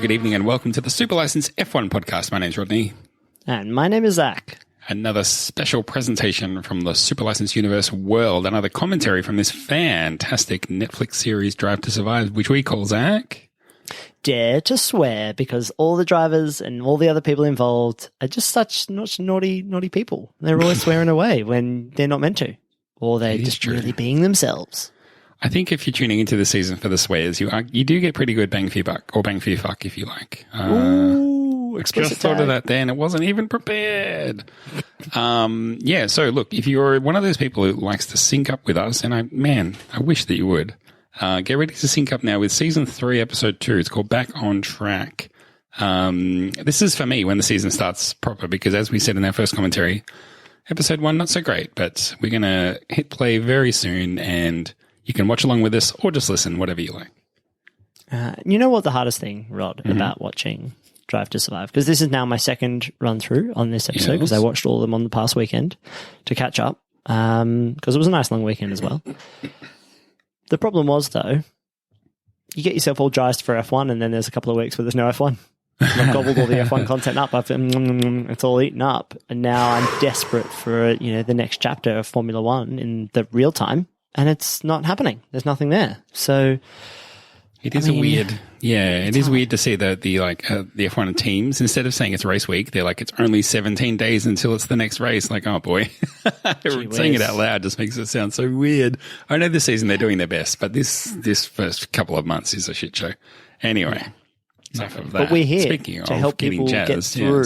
good evening, and welcome to the Super License F1 podcast. My name's Rodney. And my name is Zach. Another special presentation from the Super License Universe world. Another commentary from this fantastic Netflix series, Drive to Survive, which we call, Zach, Dare to Swear, because all the drivers and all the other people involved are just such naughty people. They're always swearing away when they're not meant to, or they're just really being themselves. I think if you're tuning into the season for the swears, you do get pretty good bang for your buck, or bang for your fuck if you like. Ooh, just thought of that then. It wasn't even prepared. So look, if you're one of those people who likes to sync up with us, and I wish that you would, get ready to sync up now with season 3, episode 2. It's called Back on Track. This is for me when the season starts proper, because as we said in our first commentary, episode 1, not so great, but we're going to hit play very soon, and you can watch along with us or just listen, whatever you like. You know what the hardest thing, Rod, about watching Drive to Survive? Because this is now my second run through on this episode, because I watched all of them on the past weekend to catch up, because it was a nice long weekend as well. The problem was, though, you get yourself all jazzed for F1, and then there's a couple of weeks where there's no F1. I've gobbled all the F1 content up. It's all eaten up. And now I'm desperate for, the next chapter of Formula One in the real time. And it's not happening. There's nothing there. So it is weird. Yeah, it is weird to see the F1 teams, instead of saying it's race week, they're like, it's only 17 days until it's the next race. Like, oh boy. Saying it out loud just makes it sound so weird. I know this season they're doing their best, but this first couple of months is a shit show. Anyway, enough of that. But we're here Speaking to of help getting people jazzed, get through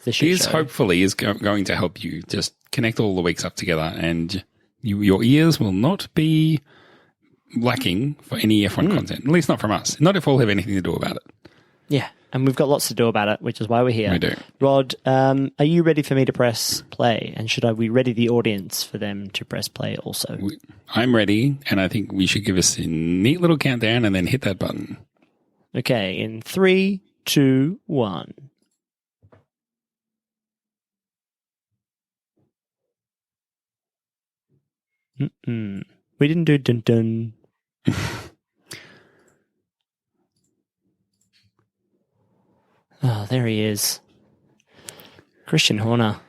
the shit this show. Hopefully is going to help you just connect all the weeks up together, and your ears will not be lacking for any F1 content, at least not from us. Not if we'll have anything to do about it. Yeah, and we've got lots to do about it, which is why we're here. We do. Rod, are you ready for me to press play? And should we ready the audience for them to press play also? I'm ready, and I think we should give us a neat little countdown and then hit that button. Okay, in 3, 2, 1. We didn't do dun-dun. Oh, there he is. Christian Horner.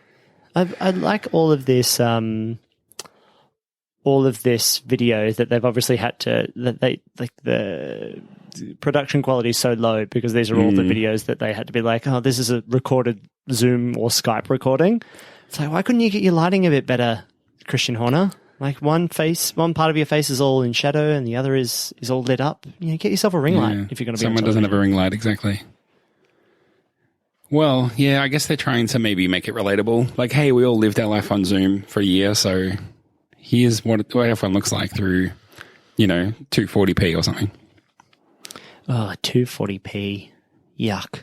I like all of this video that they've obviously had to, that they, like, the production quality is so low because these are all the videos that they had to be like, oh, this is a recorded Zoom or Skype recording. It's like, why couldn't you get your lighting a bit better, Christian Horner? Like, one part of your face is all in shadow and the other is all lit up. Get yourself a ring light if you're going to be on television. Someone doesn't have a ring light, exactly. Well, yeah, I guess they're trying to maybe make it relatable. Like, hey, we all lived our life on Zoom for a year, so here's what F1 looks like through, 240p or something. Oh, 240p. Yuck.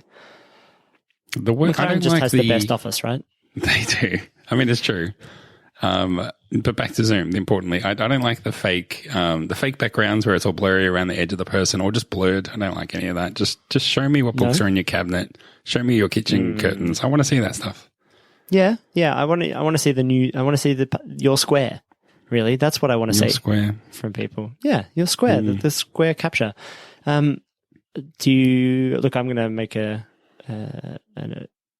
The work I don't just like has the best office, right? They do. I mean, it's true. But back to Zoom, importantly, I don't like the fake backgrounds where it's all blurry around the edge of the person or just blurred. I don't like any of that. Just show me what books are in your cabinet. Show me your kitchen curtains. I want to see that stuff. Yeah. I want to see your square. Really, that's what I want to see. Square from people. Yeah, your square. The square capture. Do you look? I'm going to make an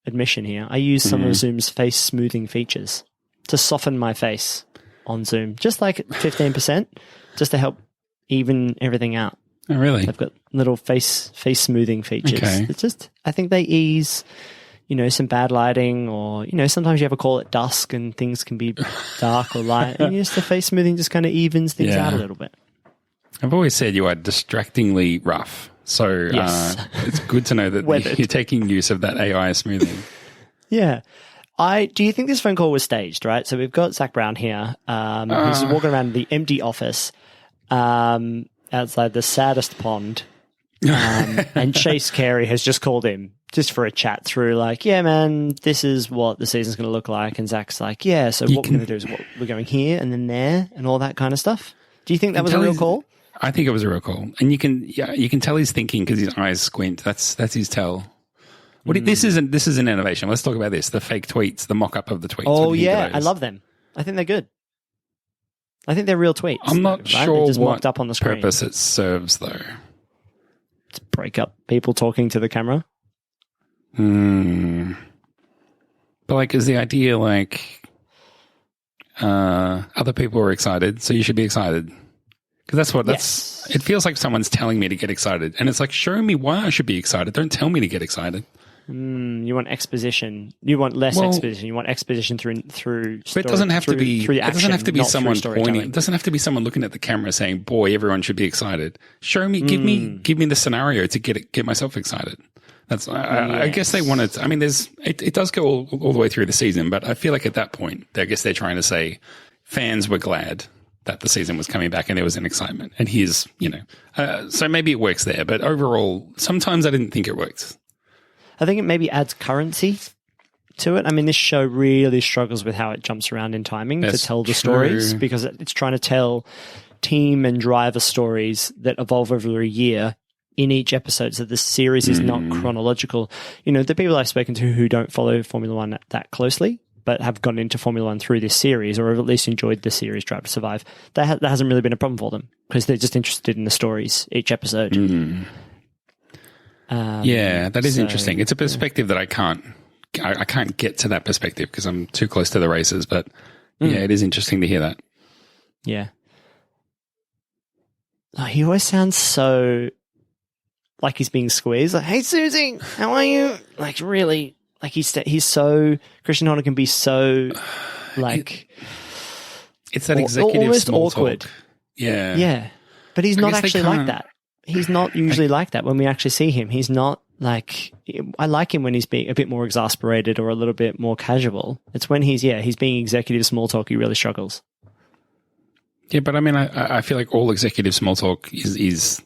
admission here. I use some of Zoom's face smoothing features to soften my face on Zoom, just like 15%, just to help even everything out. Oh, really? I've got little face smoothing features. Okay. It's just, I think they ease, some bad lighting, or, sometimes you have a call at dusk and things can be dark or light. And just the face smoothing just kind of evens things out a little bit. I've always said you are distractingly rough. So yes. It's good to know that you're taking use of that AI smoothing. Yeah. Do you think this phone call was staged, right? So we've got Zach Brown here, who's walking around the empty office outside the saddest pond. And Chase Carey has just called him just for a chat through, like, yeah, man, this is what the season's going to look like. And Zach's like, yeah, so what we're going to do is we're going here and then there and all that kind of stuff. Do you think that was a real call? I think it was a real call. And you can tell he's thinking because his eyes squint. That's his tell. This is an innovation. Let's talk about this. The fake tweets, the mock-up of the tweets. Oh, yeah. I love them. I think they're good. I think they're real tweets. I'm not sure just what mocked up on the screen. purpose it serves, though. break up people talking to the camera. But like, is the idea like other people are excited, so you should be excited? Because that's it feels like someone's telling me to get excited, and it's like, show me why I should be excited. Don't tell me to get excited. You want exposition. You want less exposition. You want exposition through. But it doesn't have to be. Through It action, doesn't have to be not someone through pointing. storytelling. It doesn't have to be someone looking at the camera saying, "Boy, everyone should be excited." Show me, give me the scenario to get myself excited. That's. I guess they wanted. I mean, it does go all the way through the season, but I feel like at that point, I guess they're trying to say fans were glad that the season was coming back and there was an excitement. And here's, so maybe it works there, but overall, sometimes I didn't think it worked. I think it maybe adds currency to it. I mean, this show really struggles with how it jumps around in timing to tell the stories, because it's trying to tell team and driver stories that evolve over a year in each episode. So the series is not chronological. The people I've spoken to who don't follow Formula One that closely, but have gone into Formula One through this series, or have at least enjoyed the series Drive to Survive, that hasn't really been a problem for them, because they're just interested in the stories each episode. That is interesting. It's a perspective that I can't get to that perspective because I'm too close to the races, but it is interesting to hear that. Yeah. Oh, he always sounds so like he's being squeezed. Like, hey, Susie, how are you? Like, really, like he's so, Christian Horner can be so like, it's that executive almost small awkward. Talk. Yeah. Yeah. But he's not actually like that. He's not usually like that when we actually see him. He's not like, I like him when he's being a bit more exasperated or a little bit more casual. It's when he's being executive small talk, he really struggles. Yeah, but I mean, I feel like all executive small talk is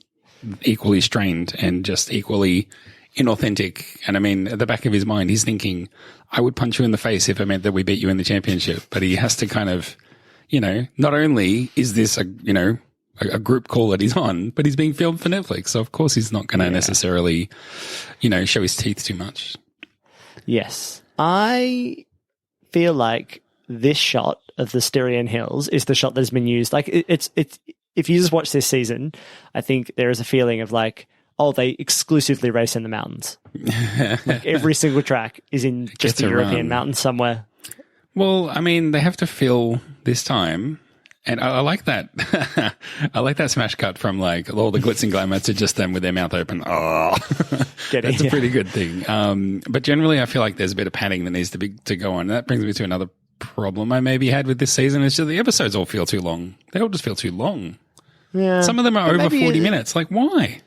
equally strained and just equally inauthentic. And I mean, at the back of his mind, he's thinking, I would punch you in the face if it meant that we beat you in the championship. But he has to kind of, not only is this a group call that he's on, but he's being filmed for Netflix. So of course he's not going to necessarily, show his teeth too much. Yes. I feel like this shot of the Styrian Hills is the shot that has been used. Like it's if you just watch this season, I think there is a feeling of like, oh, they exclusively race in the mountains. Like every single track is in just a European mountain somewhere. Well, I mean, they have to fill this time. And I like that. I like that smash cut from like all the glitz and glamour to just them with their mouth open. Oh, that's a pretty good thing. But generally, I feel like there's a bit of padding that needs to go on. And that brings me to another problem I maybe had with this season. It's just the episodes all feel too long. They all just feel too long. Yeah. Some of them are over 40 minutes. Like, why?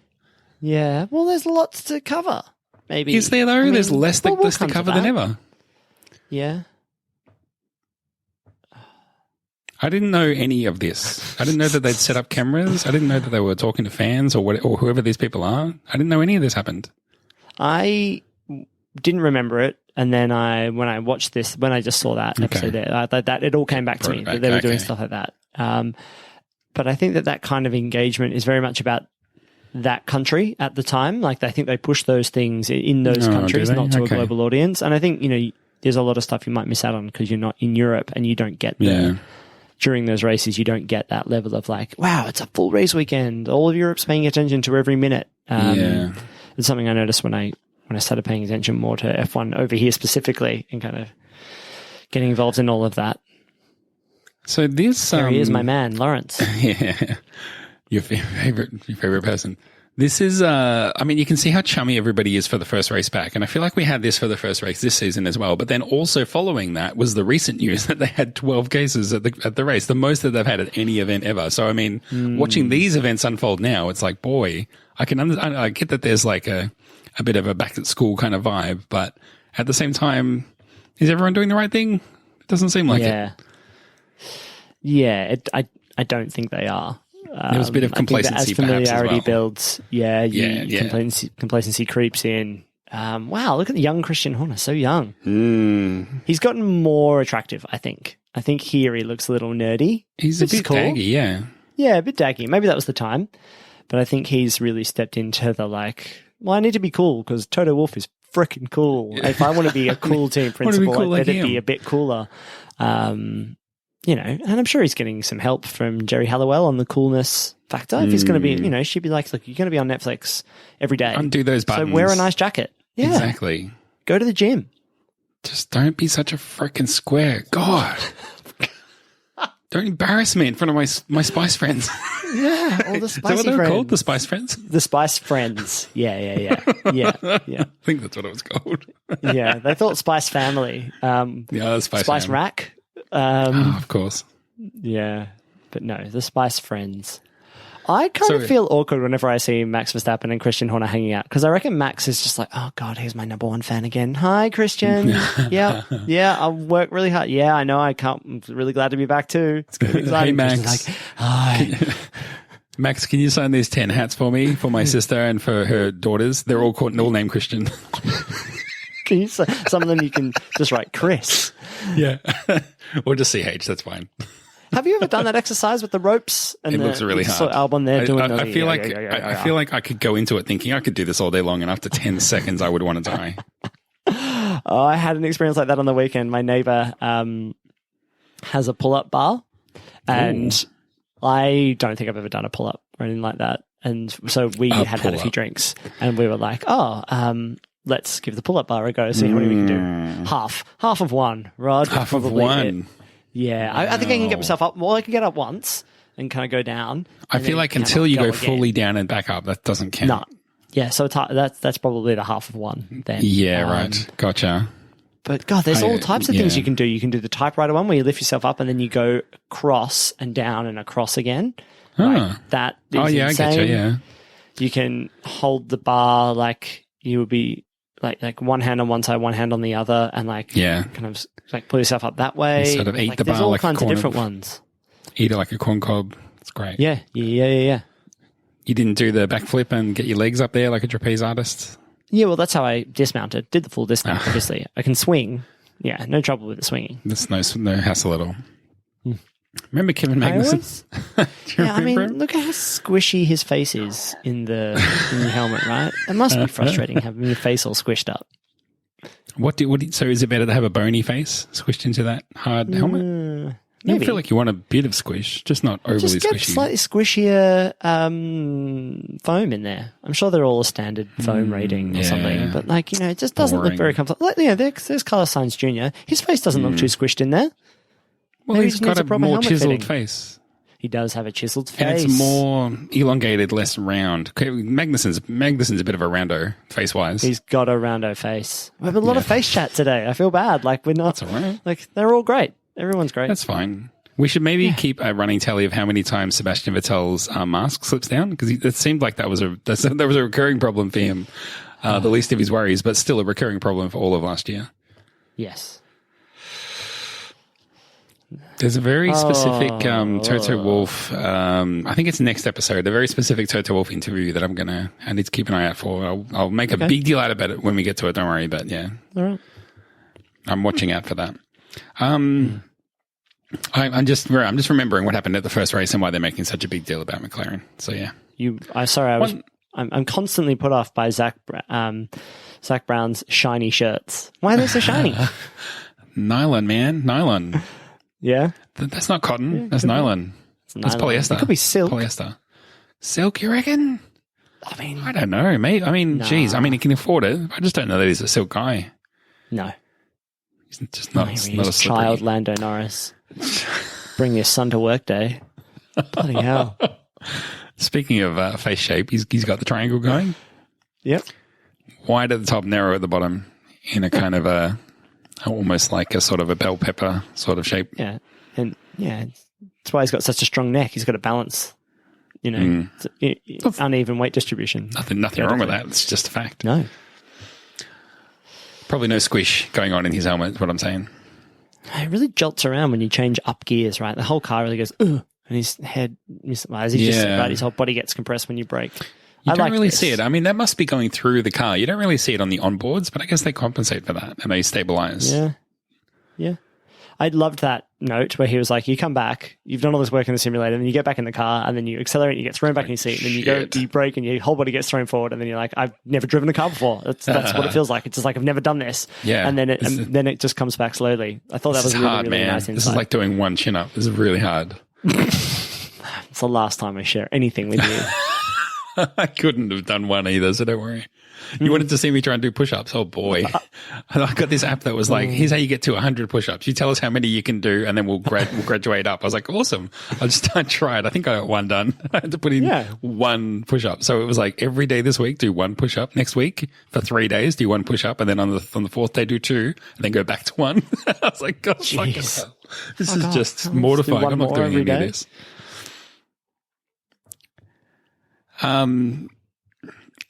Yeah. Well, there's lots to cover. Maybe. Is there though? I mean, there's less to cover than ever. Yeah. I didn't know any of this. I didn't know that they'd set up cameras. I didn't know that they were talking to fans or whoever these people are. I didn't know any of this happened. I didn't remember it. And then when I watched this, when I just saw that episode there, that it all came back to me that they were doing stuff like that. But I think that kind of engagement is very much about that country at the time. Like I think they push those things in those countries, not to a global audience. And I think, there's a lot of stuff you might miss out on because you're not in Europe and you don't get during those races, you don't get that level of like, wow, it's a full race weekend. All of Europe's paying attention to every minute. It's something I noticed when I started paying attention more to F1 over here specifically and kind of getting involved in all of that. So this... There he is, my man, Lawrence. Yeah. Your favorite person. This is, you can see how chummy everybody is for the first race back. And I feel like we had this for the first race this season as well. But then also following that was the recent news that they had 12 cases at the race, the most that they've had at any event ever. So, I mean, watching these events unfold now, it's like, boy, I get that there's like a bit of a back at school kind of vibe. But at the same time, is everyone doing the right thing? It doesn't seem like it. Yeah, I don't think they are. There was a bit of complacency, as familiarity perhaps, as well. builds, complacency creeps in. Wow, look at the young Christian Horner, so young. He's gotten more attractive, I think. I think here he looks a little nerdy. He's a bit daggy, yeah. Yeah, a bit daggy. Maybe that was the time. But I think he's really stepped into the like, well, I need to be cool because Toto Wolff is freaking cool. If I want to be a cool team principal, I better be a bit cooler. and I'm sure he's getting some help from Jerry Halliwell on the coolness factor. If he's going to be, she'd be like, look, you're going to be on Netflix every day. Undo those buttons. So wear a nice jacket. Yeah. Exactly. Go to the gym. Just don't be such a freaking square. God. Don't embarrass me in front of my Spice friends. Yeah, all the Spicy Is that what they were friends. called? The Spice Friends? The Spice Friends. Yeah. I think that's what it was called. Yeah, they thought Spice Family. The Spice Fam. Rack. Of course. Yeah, but no, the Spice Friends. I kind of feel awkward whenever I see Max Verstappen and Christian Horner hanging out because I reckon Max is just like, oh God, he's my number one fan again. Hi, Christian. Yeah, I work really hard. Yeah, I know. I'm really glad to be back too. It's going to be exciting. Hey, Max. Like, hi. Max, can you sign these 10 hats for me, for my sister and for her daughters? They're all named Christian. Can you say some of them you can just write Chris? Yeah. Or just CH, that's fine. Have you ever done that exercise with the ropes and it looks really hard. album there? I feel like I could go into it thinking I could do this all day long, and after 10 seconds, I would want to die. Oh, I had an experience like that on the weekend. My neighbor has a pull-up bar, and I don't think I've ever done a pull-up or anything like that. And so we had a few drinks, and we were like, let's give the pull-up bar a go, see how many we can do. Half of one, Rod. Half of one. Yeah, I think I can get myself up. Well, I can get up once and kind of go down. I feel like until you go fully down and back up, that doesn't count. No. Yeah, so that's probably the half of one then. Yeah, right. Gotcha. But God, there's all types of things you can do. You can do the typewriter one where you lift yourself up and then you go across and down and across again. Like, that is insane. I get you, yeah. You can hold the bar like you would be like one hand on one side, one hand on the other, and kind of like pull yourself up that way. You sort of eat the bar there's all like kinds of different ones. Eat it like a corn cob. It's great. Yeah. You didn't do the backflip and get your legs up there like a trapeze artist? Yeah, well, that's how I dismounted. Did the full dismount, obviously. I can swing. Yeah, no trouble with the swinging. There's no hassle at all. Remember Kevin Magnussen? Look at how squishy his face is in the helmet, right? It must be frustrating having your face all squished up. So is it better to have a bony face squished into that hard helmet? Maybe. I feel like you want a bit of squish, just not overly just get squishy. Slightly squishier foam in there. I'm sure they're all a standard foam rating or something, but it just doesn't look very comfortable. There's Carlos Sainz Jr. His face doesn't look too squished in there. Well, Maybe he's got a more chiseled face. He does have a chiseled face. And it's more elongated, less round. Magnussen's a bit of a roundo, face-wise. He's got a roundo face. We have a lot of face chat today. I feel bad. We're not... That's all right. They're all great. Everyone's great. That's fine. We should maybe keep a running tally of how many times Sebastian Vettel's mask slips down, because it seemed like that was a recurring problem for him. The least of his worries, but still a recurring problem for all of last year. Yes. There's a very specific Toto Wolff, I think it's next episode, a very specific Toto Wolff interview that I need to keep an eye out for. I'll make a big deal out about it when we get to it, don't worry, but yeah. All right. I'm watching out for that. I'm just remembering what happened at the first race and why they're making such a big deal about McLaren. So yeah. I'm constantly put off by Zach Brown's shiny shirts. Why are they so shiny? Nylon, man. Nylon. Yeah? That's not cotton. Yeah, that's nylon. That's polyester. It could be silk. Polyester. Silk, you reckon? I don't know, mate. Geez. He can afford it. I just don't know that he's a silk guy. No. He's just not, he's not a slippery. Child Lando Norris. Bring your son to work day. Bloody hell. Speaking of face shape, he's got the triangle going. Yep. Wide at the top, narrow at the bottom, in a kind of almost like a sort of a bell pepper sort of shape. Yeah. And that's why he's got such a strong neck. He's got to balance, uneven weight distribution. Nothing wrong with that. It's just a fact. No. Probably no squish going on in his helmet, is what I'm saying. It really jolts around when you change up gears, right? The whole car really goes, ugh, and his head, as he just said, right, his whole body gets compressed when you brake. You don't really see it. That must be going through the car. You don't really see it on the onboards, but I guess they compensate for that and they stabilize. Yeah. I loved that note where he was like, you come back, you've done all this work in the simulator, and then you get back in the car, and then you accelerate, and you get thrown back in your seat, and then you go, you brake, and your whole body gets thrown forward, and then you're like, I've never driven a car before. That's what it feels like. It's just like, I've never done this. Yeah. And then it just comes back slowly. I thought that was really, really nice insight. This is like doing one chin up. This is really hard. It's the last time I share anything with you. I couldn't have done one either, so don't worry. You wanted to see me try and do push-ups. Oh, boy. I got this app that was like, here's how you get to 100 push-ups. You tell us how many you can do, and then we'll graduate up. I was like, awesome. I tried. I think I got one done. I had to put in one push-up. So it was like every day this week, do one push-up. Next week, for 3 days, do one push-up. And then on the fourth day, do two, and then go back to one. I was like, God, fucking hell. This is just mortifying. I'm not doing any of this.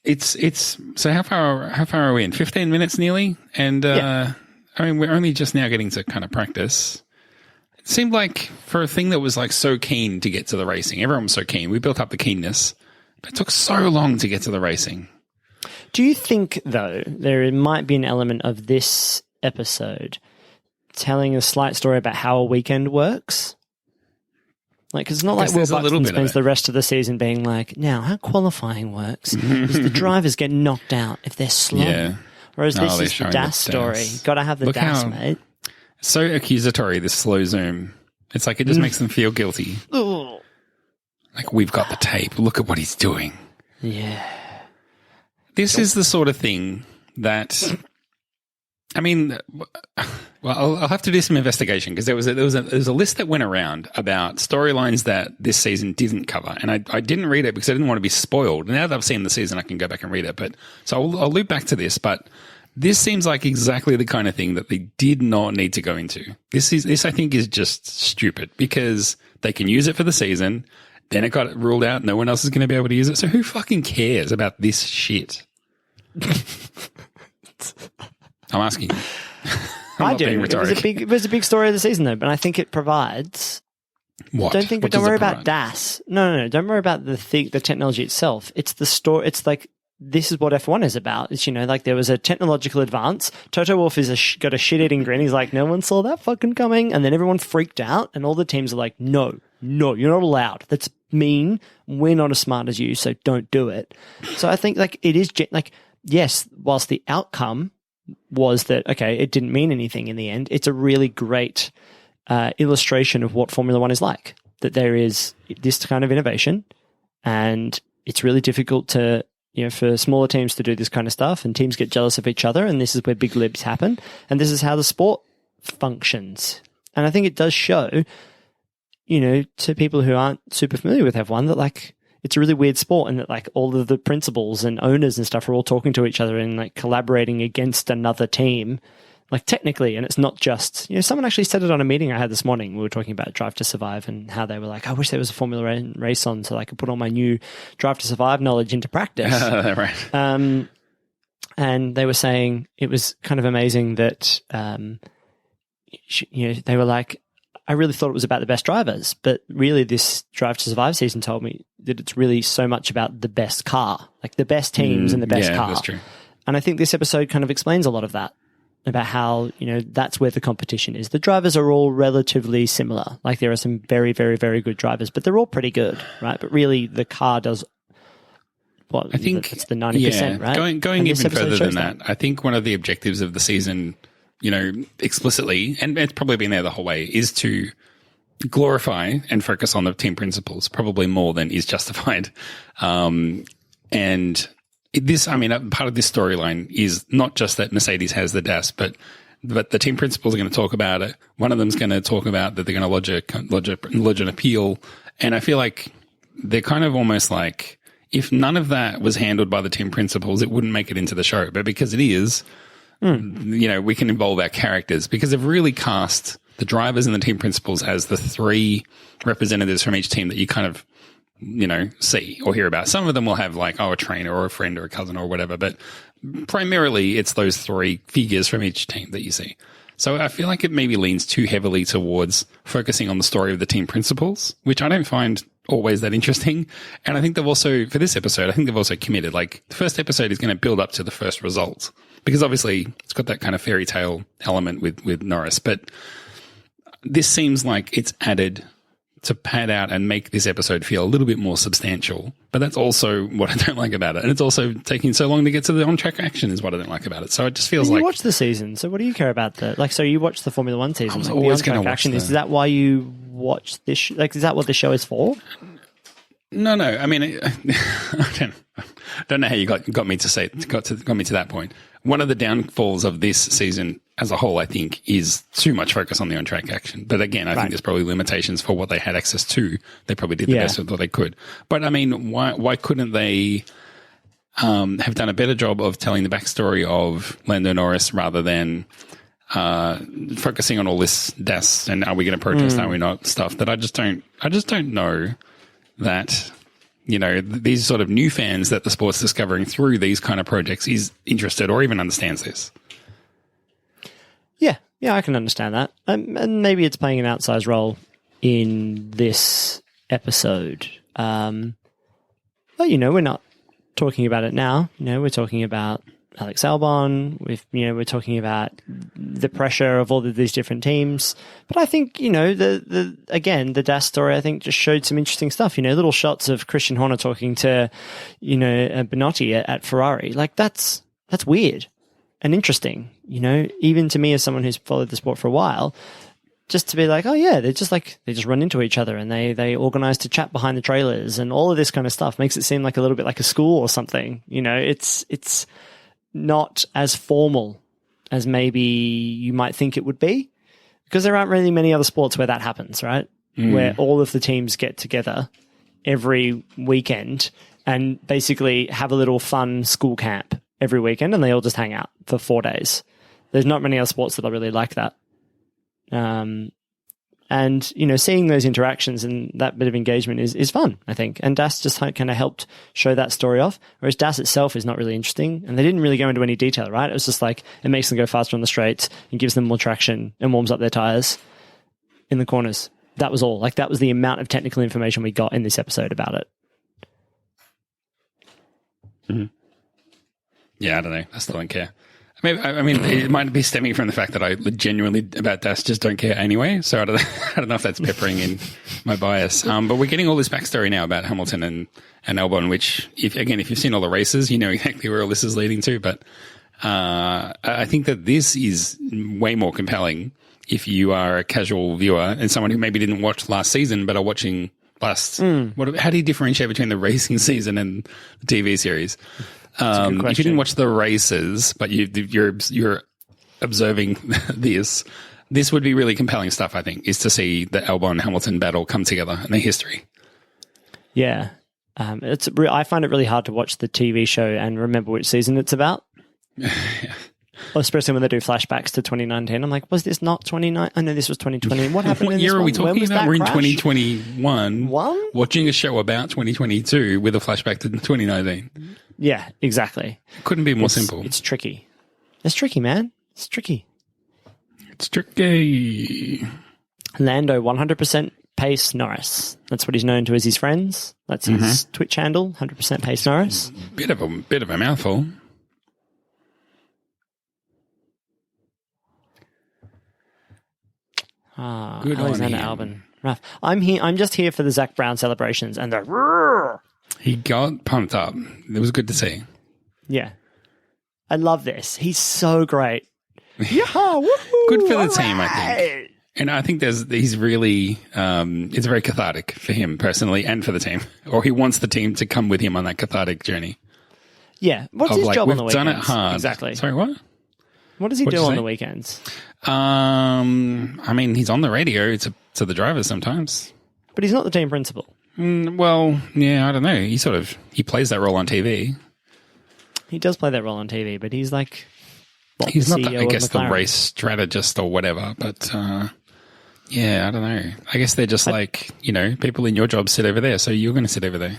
It's so how far are we in? 15 minutes nearly, and I mean we're only just now getting to kind of practice. It seemed like for a thing that was like so keen to get to the racing, everyone was so keen. We built up the keenness, but it took so long to get to the racing. Do you think though there might be an element of this episode telling a slight story about how a weekend works? Like, 'cause it's not like Will Buxton spends the rest of the season being like, now, how qualifying works is the drivers get knocked out if they're slow. Yeah. Whereas this is the DAS story. Got to have the DAS, mate. So accusatory, this slow zoom. It's like it just makes them feel guilty. Ooh. Like, we've got the tape. Look at what he's doing. Yeah. This is the sort of thing that... I mean, well, I'll have to do some investigation because there was a list that went around about storylines that this season didn't cover, and I didn't read it because I didn't want to be spoiled. Now that I've seen the season, I can go back and read it. But so I'll loop back to this. But this seems like exactly the kind of thing that they did not need to go into. This I think is just stupid because they can use it for the season. Then it got ruled out. No one else is going to be able to use it. So who fucking cares about this shit? I'm asking you. I do. It was a big story of the season, though, but I think it provides. What? Don't worry about DAS. No. Don't worry about the technology itself. It's the story. It's like this is what F1 is about. It's like there was a technological advance. Toto Wolff got a shit-eating grin. He's like, no one saw that fucking coming, and then everyone freaked out, and all the teams are like, no, you're not allowed. That's mean. We're not as smart as you, so don't do it. So I think like it is like yes, whilst the outcome was that, okay, it didn't mean anything in the end. It's a really great illustration of what Formula One is like, that there is this kind of innovation and it's really difficult to, for smaller teams to do this kind of stuff and teams get jealous of each other and this is where big libs happen and this is how the sport functions. And I think it does show, to people who aren't super familiar with F1 that like, it's a really weird sport and that like all of the principals and owners and stuff are all talking to each other and like collaborating against another team, like technically. And it's not just, someone actually said it on a meeting I had this morning. We were talking about Drive to Survive and how they were like, I wish there was a Formula race on so I could put all my new Drive to Survive knowledge into practice. Right. And they were saying it was kind of amazing that, they were like, I really thought it was about the best drivers, but really this Drive to Survive season told me that it's really so much about the best car, like the best teams and the best car. That's true. And I think this episode kind of explains a lot of that, about how, that's where the competition is. The drivers are all relatively similar. Like there are some very, very, very good drivers, but they're all pretty good, right? But really the car does what I think it's the 90%, right? Going even further than that, I think one of the objectives of the season, explicitly, and it's probably been there the whole way, is to glorify and focus on the team principles, probably more than is justified. And part of this storyline is not just that Mercedes has the DAS, but the team principals are going to talk about it. One of them is going to talk about that they're going to lodge an appeal. And I feel like they're kind of almost like, if none of that was handled by the team principals, it wouldn't make it into the show. But because it is, we can involve our characters because they've really cast the drivers and the team principals as the three representatives from each team that you kind of, see or hear about. Some of them will have like, a trainer or a friend or a cousin or whatever, but primarily it's those three figures from each team that you see. So I feel like it maybe leans too heavily towards focusing on the story of the team principals, which I don't find always that interesting. And I think they've also, for this episode, committed, like the first episode is going to build up to the first result because obviously it's got that kind of fairy tale element with Norris. But this seems like it's added to pad out and make this episode feel a little bit more substantial. But that's also what I don't like about it. And it's also taking so long to get to the on-track action is what I don't like about it. So it just feels like... You watch the season, so what do you care about so you watch the Formula One season. I was like always the on-track action. Is that why you watch this? Is that what the show is for? No. I mean, I don't know how you got me to that point. One of the downfalls of this season as a whole, I think, is too much focus on the on-track action. But again, I think there's probably limitations for what they had access to. They probably did the best of what they could. But I mean, why couldn't they have done a better job of telling the backstory of Lando Norris rather than focusing on all this DAS and are we going to protest, are we not, stuff that I just don't know that, you know, these sort of new fans that the sport's discovering through these kind of projects is interested or even understands this. Yeah, I can understand that. And maybe it's playing an outsized role in this episode. But, you know, we're not talking about it now. You know, we're talking about Alex Albon. We're talking about the pressure of all of these different teams. But I think, you know, the DAS story, I think, just showed some interesting stuff. You know, little shots of Christian Horner talking to, you know, Benotti at Ferrari. Like, that's weird and interesting. You know, even to me as someone who's followed the sport for a while, just to be like, oh yeah, they just run into each other and they organize to chat behind the trailers and all of this kind of stuff makes it seem like a little bit like a school or something. You know, it's not as formal as maybe you might think it would be, because there aren't really many other sports where that happens, right? Where all of the teams get together every weekend and basically have a little fun school camp every weekend and they all just hang out for 4 days. There's not many other sports that are really like that. And, you know, seeing those interactions and that bit of engagement is fun, I think. And DAS just kind of helped show that story off, whereas DAS itself is not really interesting. And they didn't really go into any detail, right? It was just like, it makes them go faster on the straights and gives them more traction and warms up their tires in the corners. That was all. Like, that was the amount of technical information we got in this episode about it. Mm-hmm. Yeah, I don't know. I still don't care. I mean, it might be stemming from the fact that I genuinely about DAS just don't care anyway. So I don't know if that's peppering in my bias. But we're getting all this backstory now about Hamilton and Albon, which, if you've seen all the races, you know exactly where all this is leading to. But I think that this is way more compelling if you are a casual viewer and someone who maybe didn't watch last season but are watching last. How do you differentiate between the racing season and the TV series? If you didn't watch the races, but you're observing this would be really compelling stuff, I think, is to see the Albon-Hamilton battle come together and their history. Yeah. I find it really hard to watch the TV show and remember which season it's about. Yeah. Especially when they do flashbacks to 2019. I'm like, was this not 29? I know this was 2020. What happened in this one? What year are we talking about? We're in 2021. One? Watching a show about 2022 with a flashback to 2019. Yeah, exactly. Couldn't be more simple. It's tricky. It's tricky, man. It's tricky. It's tricky. Lando, 100% pace Norris. That's what he's known to as his friends. That's his Twitch handle, 100% pace Norris. Bit of a mouthful. Good Alexander Albon. Rough. I'm just here for the Zach Brown celebrations and the roar. He got pumped up. It was good to see. Yeah. I love this. He's so great. Yeah, good for the team, I think. And I think he's really, it's very cathartic for him personally and for the team. Or he wants the team to come with him on that cathartic journey. Yeah. What's his job on the weekends? We've done it hard. Exactly. Sorry, what? What does he do on the weekends? I mean, he's on the radio to the drivers sometimes. But he's not the team principal. Well, yeah, I don't know. He plays that role on TV. He does play that role on TV, but he's like, he's not, the race strategist or whatever. But yeah, I don't know. I guess they're just like, you know, people in your job sit over there, so you're going to sit over there.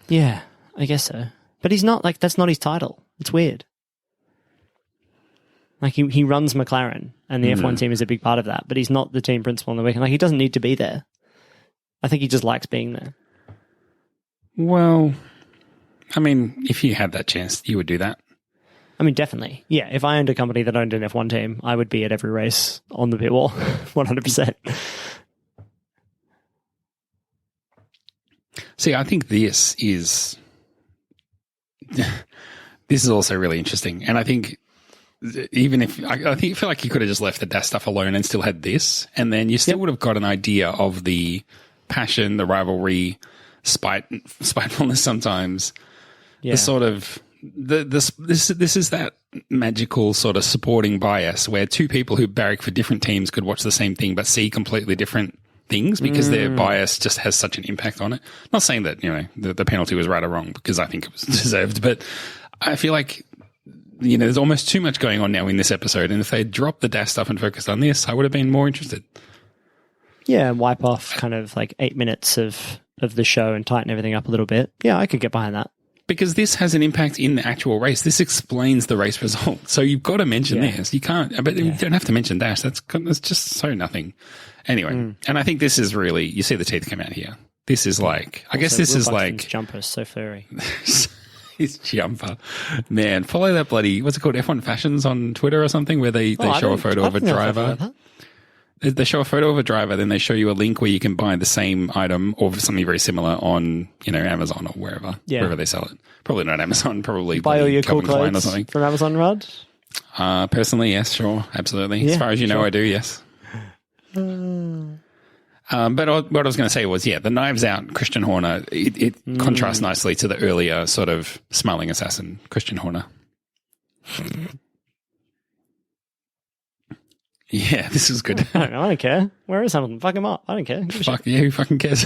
Yeah, I guess so. But he's not like, that's not his title. It's weird. Like, he runs McLaren, and the F1 team is a big part of that, but he's not the team principal on the weekend. Like, he doesn't need to be there. I think he just likes being there. Well, I mean, if you had that chance, you would do that. I mean, definitely. Yeah, if I owned a company that owned an F1 team, I would be at every race on the pit wall, 100%. See, I think this is also really interesting. And I think even if I feel like you could have just left the dash stuff alone and still had this, and then you still would have got an idea of the passion, the rivalry, spitefulness sometimes. Yeah. The sort of this is that magical sort of supporting bias where two people who barrack for different teams could watch the same thing but see completely different things because their bias just has such an impact on it. Not saying that, the penalty was right or wrong, because I think it was deserved, but I feel like, there's almost too much going on now in this episode, and if they dropped the dash stuff and focused on this, I would have been more interested. Yeah, and wipe off kind of like 8 minutes of the show and tighten everything up a little bit. Yeah, I could get behind that. Because this has an impact in the actual race. This explains the race result. So you've got to mention this. You can't, but you don't have to mention dash. That's just so nothing. Anyway, and I think this is really, you see the teeth come out here. This is like, I guess this is like. Jumper, so furry. His jumper. Man, follow that bloody, what's it called? F1 Fashions on Twitter or something, where they show a photo of a driver. They show a photo of a driver, then they show you a link where you can buy the same item or something very similar on, Amazon or wherever they sell it. Probably not Amazon, probably buy all your cool Calvin Klein clothes or something. From Amazon, Rod? Personally, yes, sure, absolutely. Yeah, as far as you know, sure. I do, yes. But what I was going to say was, the Knives Out Christian Horner, it contrasts nicely to the earlier sort of smiling assassin Christian Horner. Yeah, this is good. I don't care. Where is Hamilton? Fuck him up. I don't care. Fuck yeah, who fucking cares?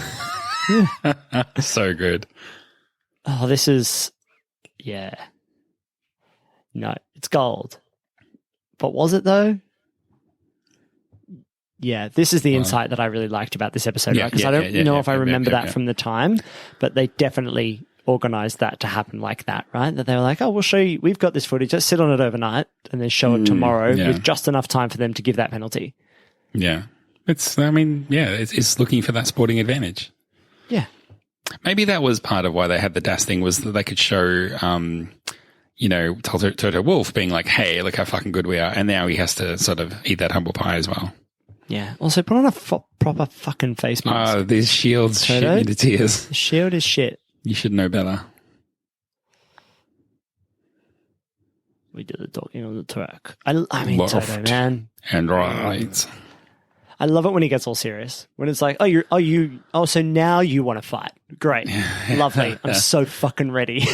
So good. Oh, this is, no, it's gold. But was it though? Yeah, this is the insight that I really liked about this episode, right? Because I don't know if I remember that from the time, but they definitely organized that to happen like that, right? That they were like, oh, we'll show you, we've got this footage, just sit on it overnight and then show it tomorrow with just enough time for them to give that penalty. Yeah. It's looking for that sporting advantage. Yeah. Maybe that was part of why they had the dash thing, was that they could show, Toto Wolff being like, hey, look how fucking good we are. And now he has to sort of eat that humble pie as well. Yeah. Also, put on a proper fucking face mask. Oh, these shields shit me to tears. The shield is shit. You should know better. We did the talking on the track. I mean, Toto, man. And right. I love it when he gets all serious. When it's like, so now you want to fight. Great. Lovely. I'm so fucking ready.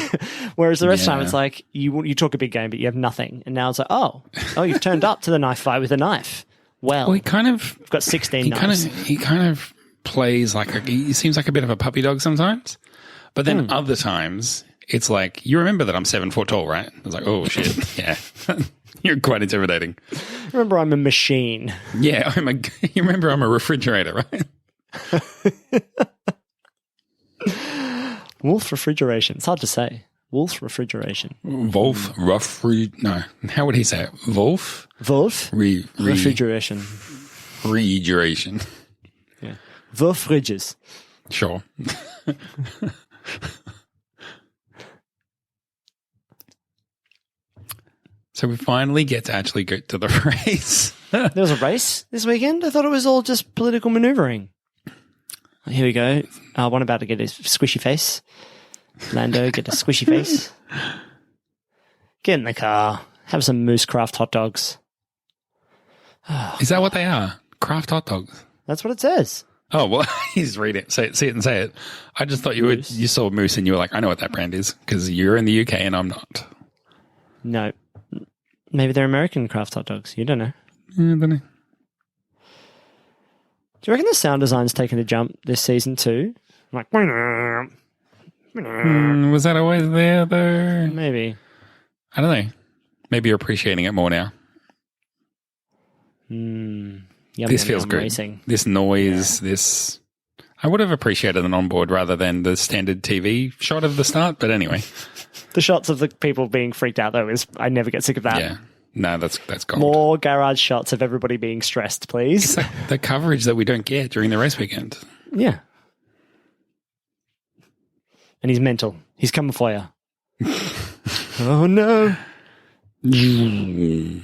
Whereas the rest of the time, it's like, you talk a big game, but you have nothing. And now it's like, oh, you've turned up to the knife fight with a knife. Well, he kind of... got 16 knives. He kind of plays like he seems like a bit of a puppy dog sometimes. But then other times, it's like, you remember that I'm 7 foot tall, right? I was like, oh, shit. Yeah. You're quite intimidating. Remember, I'm a machine. Yeah, you remember I'm a refrigerator, right? Wolf refrigeration. It's hard to say. Wolf refrigeration. Wolf no. How would he say it? Wolf? Refrigeration. Refrigeration. Yeah. Wolf fridges. Sure. So we finally get to actually go to the race. There was a race this weekend? I thought it was all just political maneuvering. Here we go. One about to get his squishy face. Lando, get a squishy face. Get in the car. Have some Moose Craft hot dogs. Is that what they are? Craft hot dogs? That's what it says. Oh, well, he's read it. See it and say it. I just thought you saw Moose and you were like, I know what that brand is, because you're in the UK and I'm not. No. Maybe they're American craft hot dogs. You don't know. Yeah, I don't know. Do you reckon the sound design's taken a jump this season too? Like, was that always there though? Maybe. I don't know. Maybe you're appreciating it more now. This feels good. Racing. This noise, this... I would have appreciated an onboard rather than the standard TV shot of the start, but anyway. The shots of the people being freaked out, though, I never get sick of that. Yeah. No, that's gold. More garage shots of everybody being stressed, please. It's like the coverage that we don't get during the race weekend. Yeah. And he's mental. He's coming for you. Oh, no. No.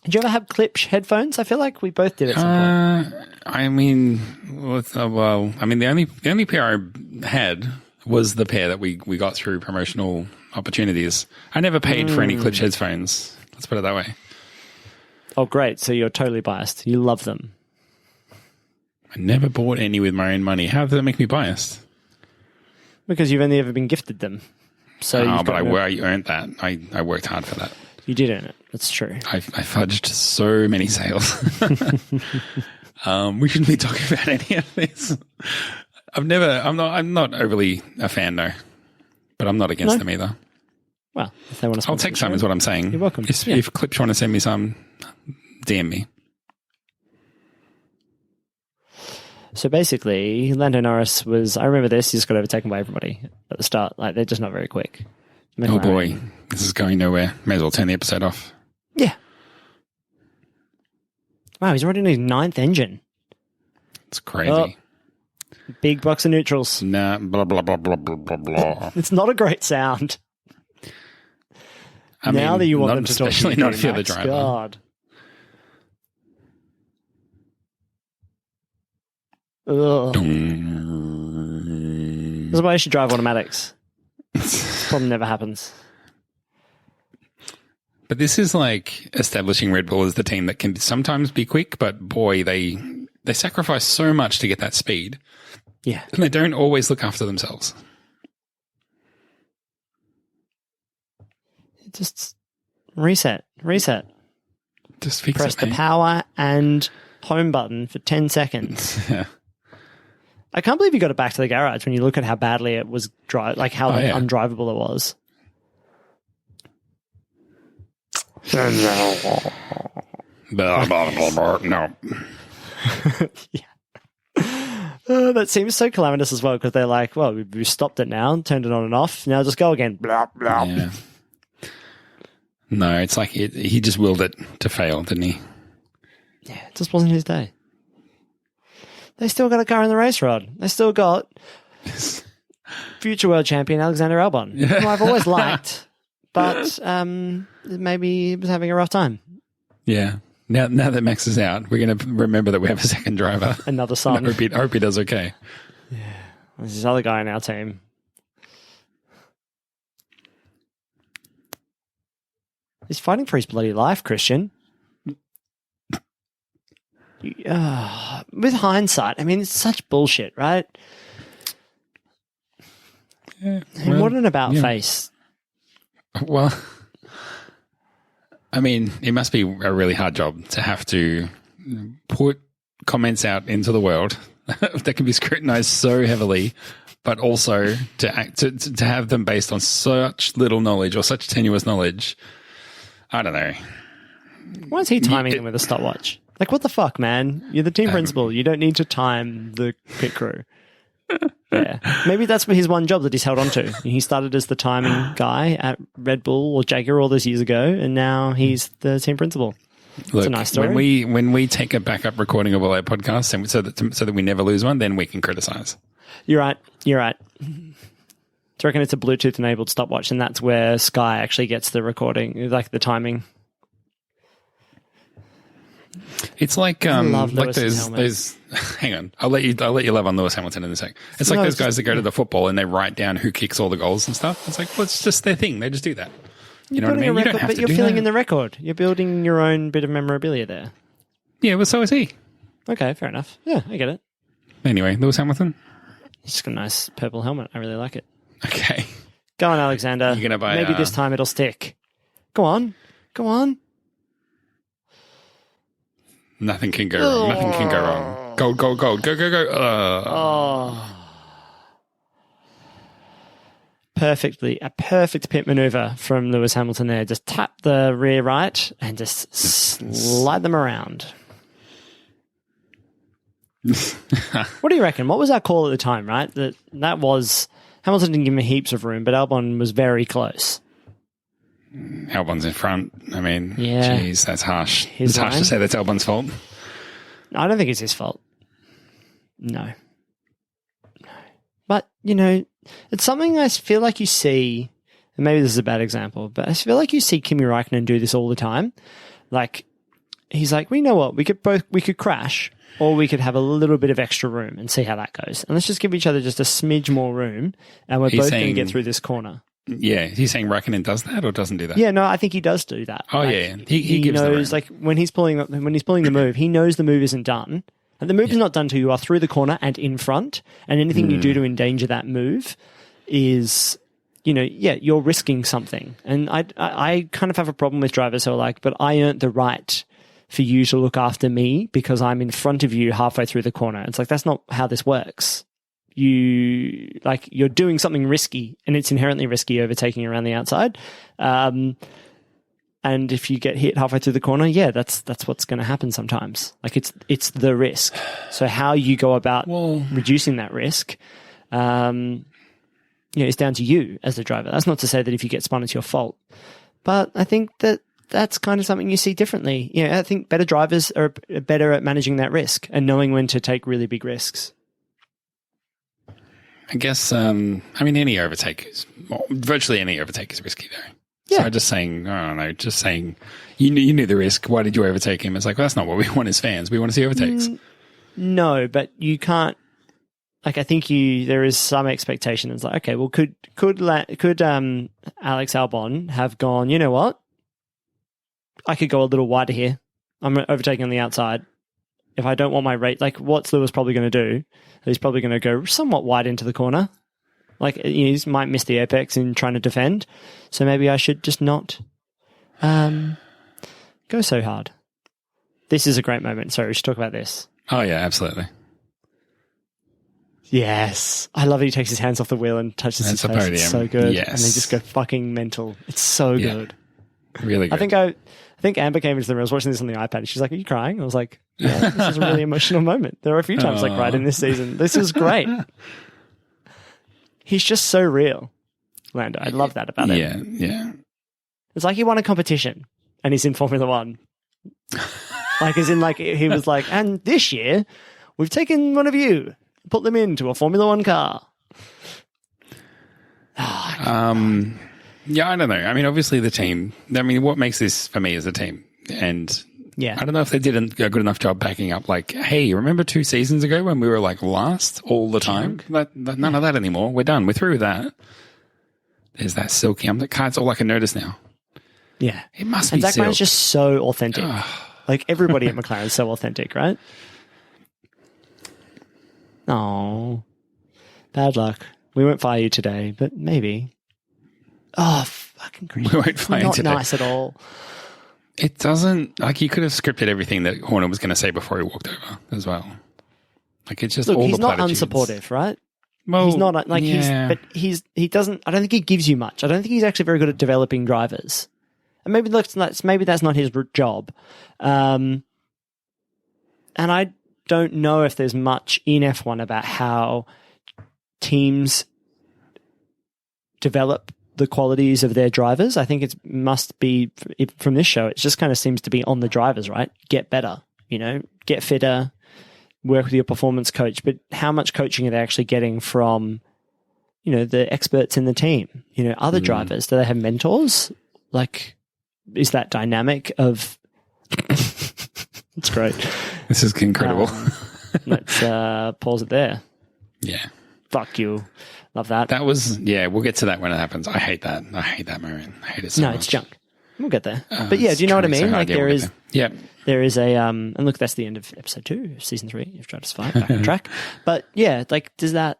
Did you ever have clip headphones? I feel like we both did at some point. I mean, the only pair I had was the pair that we got through promotional opportunities. I never paid for any clip headphones. Let's put it that way. Oh, great. So you're totally biased. You love them. I never bought any with my own money. How does that make me biased? Because you've only ever been gifted them. So but I earned that. I worked hard for that. You did earn it. That's true. I fudged so many sales. We shouldn't be talking about any of this. I'm not overly a fan, no. But I'm not against them either. Well, if they want to, I'll take some, is what I'm saying. You're welcome. If Clips want to send me some, DM me. So basically, Lando Norris was, I remember this, he just got overtaken by everybody at the start. Like, they're just not very quick. Oh boy, this is going nowhere. May as well turn the episode off. Yeah. Wow, he's already in his 9th engine. It's crazy. Big box of neutrals. Nah, blah, blah, blah, blah, blah, blah, blah. It's not a great sound. Now that you want them to talk, especially not if you're the driver. God. Ugh. This is why you should drive automatics. This problem never happens. But this is like establishing Red Bull as the team that can sometimes be quick, but boy, they sacrifice so much to get that speed. Yeah. And they don't always look after themselves. Just reset. Just fix Press it, mate. the power and home button for 10 seconds. Yeah. I can't believe you got it back to the garage when you look at how badly it was undrivable it was. No. Yeah. That seems so calamitous as well because they're like, well, we've stopped it now, turned it on and off. Now just go again. Blah, blah. Yeah. No, it's like he just willed it to fail, didn't he? Yeah, it just wasn't his day. They still got a car in the race, Rod. They still got future world champion Alexander Albon, who I've always liked, but maybe he was having a rough time. Yeah. Now that Max is out, we're going to remember that we have a second driver. Another son. I hope he does okay. Yeah. There's this other guy in our team. He's fighting for his bloody life, Christian. With hindsight, I mean, it's such bullshit, right? Yeah, well, what an about face. Well, I mean, it must be a really hard job to have to put comments out into the world that can be scrutinized so heavily, but also to have them based on such little knowledge or such tenuous knowledge. I don't know. Why is he timing them with a stopwatch? Like, what the fuck, man? You're the team principal. You don't need to time the pit crew. Yeah. Maybe that's his one job that he's held on to. He started as the timing guy at Red Bull or Jaguar all those years ago, and now he's the team principal. Look, it's a nice story. When we take a backup recording of all our podcasts so that we never lose one, then we can criticize. You're right. Do you reckon it's a Bluetooth-enabled stopwatch, and that's where Sky actually gets the recording, like the timing? It's like those. Hang on, I'll let you love on Lewis Hamilton in a sec. It's like those guys that go to the football and they write down who kicks all the goals and stuff. It's like, well, it's just their thing. They just do that. You know what I mean? You don't have to do that. But you're filling in the record. You're building your own bit of memorabilia there. Yeah, well, so is he. Okay, fair enough. Yeah, I get it. Anyway, Lewis Hamilton. He's just got a nice purple helmet. I really like it. Okay. Go on, Alexander. You're gonna buy. Maybe this time it'll stick. Go on. Nothing can go wrong. Nothing can go wrong. Gold. Oh. A perfect pit maneuver from Lewis Hamilton there. Just tap the rear right and just slide them around. What do you reckon? What was our call at the time, right? That was... Hamilton didn't give him heaps of room, but Albon was very close. Albon's in front. I mean, yeah. Geez, that's harsh. It's harsh to say that's Albon's fault. I don't think it's his fault. No. But, it's something I feel like you see and maybe this is a bad example, but I feel like you see Kimi Räikkönen do this all the time. Like, he's like, well, you know what? We could crash, or we could have a little bit of extra room and see how that goes. And let's just give each other just a smidge more room, and we're both going to get through this corner. Yeah, he's saying Räikkönen does that or doesn't do that? Yeah, no, I think he does do that. Oh, like, yeah. He gives knows, like, when he's pulling the move, he knows the move isn't done. And the move is not done till you are through the corner and in front. And anything you do to endanger that move is, you're risking something. And I kind of have a problem with drivers who are like, but I earned the right for you to look after me because I'm in front of you halfway through the corner. It's like, that's not how this works. You're doing something risky, and it's inherently risky overtaking around the outside. And if you get hit halfway through the corner, that's what's going to happen sometimes. Like, it's the risk. So how you go about reducing that risk, it's down to you as the driver. That's not to say that if you get spun, it's your fault. But I think that's kind of something you see differently. I think better drivers are better at managing that risk and knowing when to take really big risks. I guess, any overtake virtually any overtake is risky though. Yeah. So just saying, you knew the risk. Why did you overtake him? It's like, well, that's not what we want as fans. We want to see overtakes. No, but you can't, like, I think there is some expectation. It's like, okay, well, could Alex Albon have gone, you know what? I could go a little wider here. I'm overtaking on the outside. If I don't want my rate, like, what's Lewis probably going to do? He's probably going to go somewhat wide into the corner. Like, he might miss the apex in trying to defend. So maybe I should just not go so hard. This is a great moment. Sorry, we should talk about this. Oh, yeah, absolutely. Yes. I love it. He takes his hands off the wheel and touches his face. Podium. It's so good. Yes. And they just go fucking mental. It's so good. Really good. I think Amber came into the room. I was watching this on the iPad. And she's like, "Are you crying?" I was like, "Yeah, this is a really emotional moment." There are a few times I cried in this season. This is great. He's just so real, Lando. I love that about him. Yeah. It's like he won a competition and he's in Formula One. Like, as in, like, he was like, and this year we've taken one of you, put them into a Formula One car. Yeah, I don't know. I mean, obviously the team, what makes this for me is the team. And I don't know if they did a good enough job backing up, like, hey, remember 2 seasons ago when we were like last all the time? None of that anymore. We're done. We're through with that. There's that silky. It's all I can notice now. Yeah. It must be. And Zach Brown's just so authentic. Like, everybody at McLaren is so authentic, right? Oh, bad luck. We won't fire you today, but maybe. Oh, fucking great. We won't fire you today. Not nice at all. It doesn't, like, you could have scripted everything that Horner was going to say before he walked over as well. Like, it's just all the platitudes. He's not unsupportive, right? Well, he's not, like, he doesn't, I don't think he gives you much. I don't think he's actually very good at developing drivers. And maybe that's not his job. And I don't know if there's much in F1 about how teams develop the qualities of their drivers. I think it must be, from this show, it just kind of seems to be on the drivers, right? Get better, get fitter, work with your performance coach. But how much coaching are they actually getting from, the experts in the team? Other drivers, do they have mentors? Like, is that dynamic of... It's great. This is incredible. Let's pause it there. Yeah. Fuck you. Love that. That was, we'll get to that when it happens. I hate that. I hate that moment. I hate it so much. No, it's junk. We'll get there. But yeah, do you know what I mean? Like, there is a, and look, that's the end of episode 2 of season 3 of Drive to Survive, back on track. But yeah, like, does that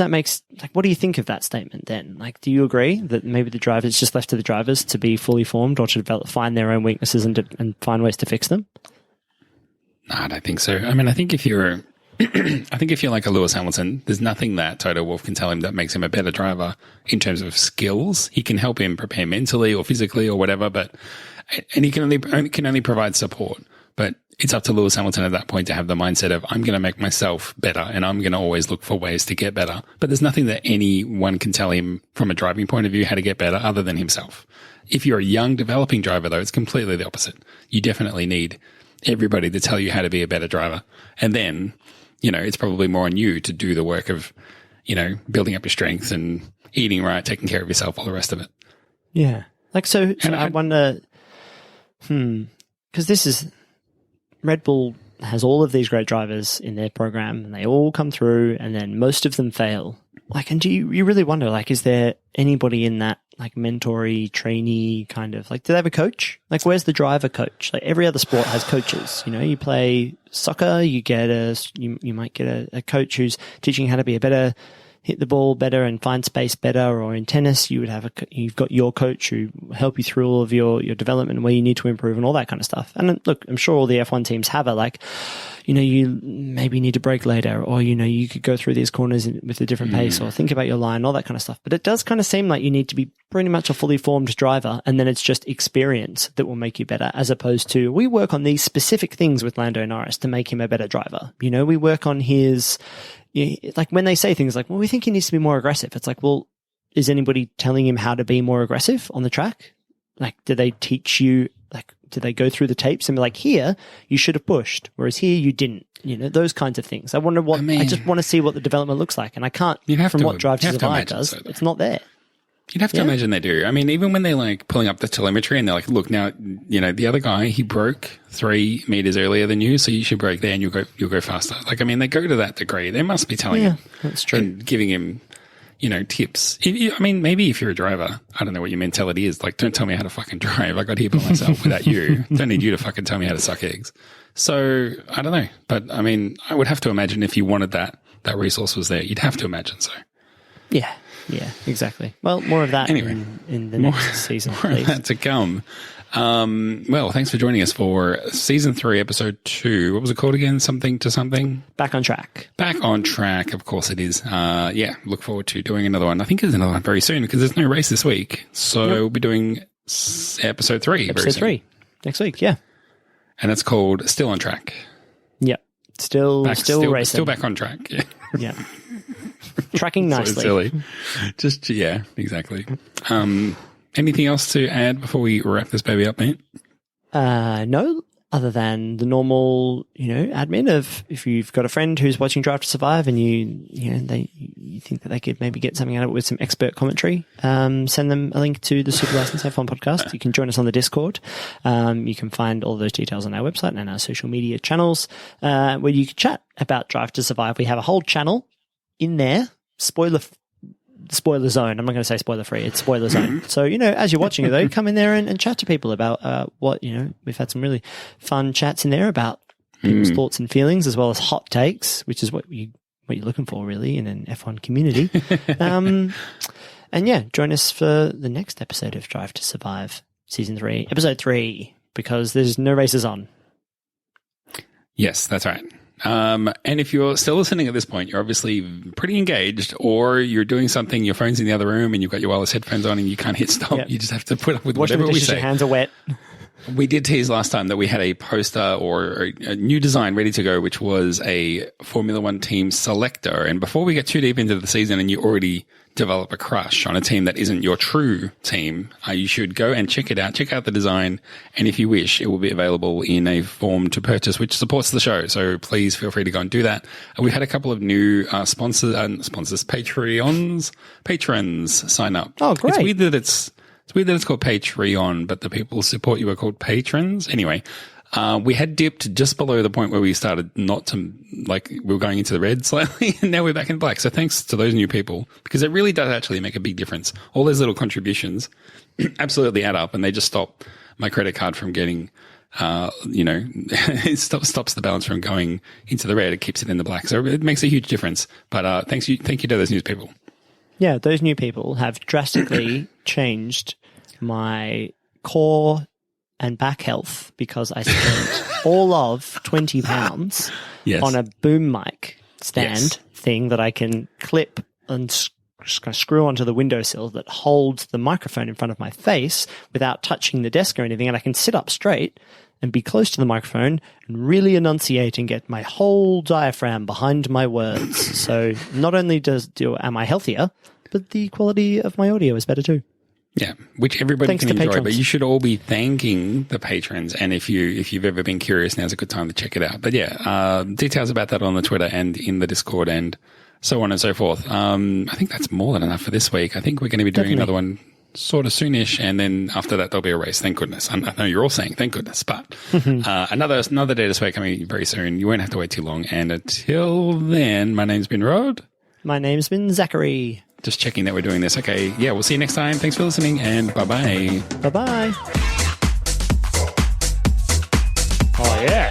make, like, what do you think of that statement then? Like, do you agree that maybe the drivers, it's just left to the drivers to be fully formed or to find their own weaknesses and find ways to fix them? No, I don't think so. I mean, I think if you're like a Lewis Hamilton, there's nothing that Toto Wolff can tell him that makes him a better driver in terms of skills. He can help him prepare mentally or physically or whatever, and he can only provide support. But it's up to Lewis Hamilton at that point to have the mindset of, I'm going to make myself better and I'm going to always look for ways to get better. But there's nothing that anyone can tell him from a driving point of view how to get better other than himself. If you're a young developing driver, though, it's completely the opposite. You definitely need everybody to tell you how to be a better driver. And then, it's probably more on you to do the work of, building up your strengths and eating right, taking care of yourself, all the rest of it. Yeah. Like, so I wonder, because this is, Red Bull has all of these great drivers in their program and they all come through and then most of them fail. Like, and do you really wonder, like, is there anybody in that, like, mentory, trainee kind of, like, do they have a coach? Like, where's the driver coach? Like, every other sport has coaches. You know, you play soccer, you get you might get a coach who's teaching you how to be a better, hit the ball better and find space better. Or in tennis, you've got your coach who will help you through all of your development and where you need to improve and all that kind of stuff. And look, I'm sure all the F1 teams have it, like, you know, you maybe need to brake later, or, you know, you could go through these corners with a different pace, or think about your line, all that kind of stuff. But it does kind of seem like you need to be pretty much a fully formed driver, and then it's just experience that will make you better, as opposed to, we work on these specific things with Lando Norris to make him a better driver. You know, we work on his, like, when they say things like, well, we think he needs to be more aggressive. It's like, well, is anybody telling him how to be more aggressive on the track? Like, do they teach you, like, do they go through the tapes and be like, here, you should have pushed, whereas here you didn't? You know, those kinds of things. I wonder what, I just want to see what the development looks like. And I can't, from what Drive to Survive does, it's not there. You'd have to imagine they do. I mean, even when they're like pulling up the telemetry and they're like, look, now, you know, the other guy, he broke 3 meters earlier than you, so you should brake there and you'll go faster. Like, I mean, they go to that degree. They must be telling him. That's true. And giving him, you know, tips. I mean, maybe if you're a driver, I don't know what your mentality is. Like, don't tell me how to fucking drive. I got here by myself without you. Don't need you to fucking tell me how to suck eggs. So, I don't know. But, I mean, I would have to imagine if you wanted that resource was there, you'd have to imagine so. Yeah. Yeah, exactly. Well, more of that anyway, in the next season. More of that to come. Well, thanks for joining us for Season 3, Episode 2. What was it called again? Something to something? Back on Track. Back on Track, of course it is. Yeah, look forward to doing another one. I think there's another one very soon because there's no race this week. So we'll be doing Episode 3 Episode 3 next week, yeah. And it's called Still on Track. Yep. Still racing. Still back on track. Yeah. Yeah. Tracking nicely. So silly. Just, yeah, exactly. Anything else to add before we wrap this baby up, mate? No, other than the normal, you know, admin of if you've got a friend who's watching Drive to Survive and you think that they could maybe get something out of it with some expert commentary, send them a link to the Super License F1 podcast. You can join us on the Discord. You can find all those details on our website and our social media channels, where you can chat about Drive to Survive. We have a whole channel in there, spoiler zone. I'm not going to say spoiler free. It's spoiler zone. So, you know, as you're watching it though, come in there and chat to people about what, you know, we've had some really fun chats in there about people's thoughts and feelings, as well as hot takes, which is what you're looking for really in an F1 community. And yeah, join us for the next episode of Drive to Survive, Season 3, Episode 3, because there's no races on. Yes, that's right. And if you're still listening at this point, you're obviously pretty engaged, or you're doing something, your phone's in the other room and you've got your wireless headphones on and you can't hit stop. Yep. You just have to put up with whatever we say. Your hands are wet. We did tease last time that we had a poster or a new design ready to go, which was a Formula One team selector. And before we get too deep into the season and you already develop a crush on a team that isn't your true team, you should go and check it out. Check out the design. And if you wish, it will be available in a form to purchase, which supports the show. So please feel free to go and do that. We've had a couple of new patrons sign up. Oh, great. It's weird that it's called Patreon, but the people who support you are called patrons. Anyway, we had dipped just below the point where we started not to, like, we were going into the red slightly, and now we're back in black. So thanks to those new people, because it really does actually make a big difference. All those little contributions absolutely add up, and they just stop my credit card from getting, it stops the balance from going into the red. It keeps it in the black. So it makes a huge difference. But thank you to those new people. Yeah, those new people have drastically changed my core and back health, because I spent all of £20 on a boom mic stand thing that I can clip and screw onto the windowsill that holds the microphone in front of my face without touching the desk or anything. And I can sit up straight and be close to the microphone and really enunciate and get my whole diaphragm behind my words. So not only am I healthier, but the quality of my audio is better too. Yeah, which everybody Thanks can enjoy, patrons. but you should all be thanking the patrons. And if you've ever been curious, now's a good time to check it out. But yeah, details about that on the Twitter and in the Discord and so on and so forth. I think that's more than enough for this week. I think we're going to be doing another one sort of soonish, and then after that there'll be a race. Thank goodness. I know you're all saying thank goodness, but another day this way coming very soon. You won't have to wait too long. And until then, my name's been Rod. My name's been Zachary. Just checking that we're doing this. Okay, yeah, we'll see you next time. Thanks for listening, and bye-bye. Bye-bye. Oh, yeah.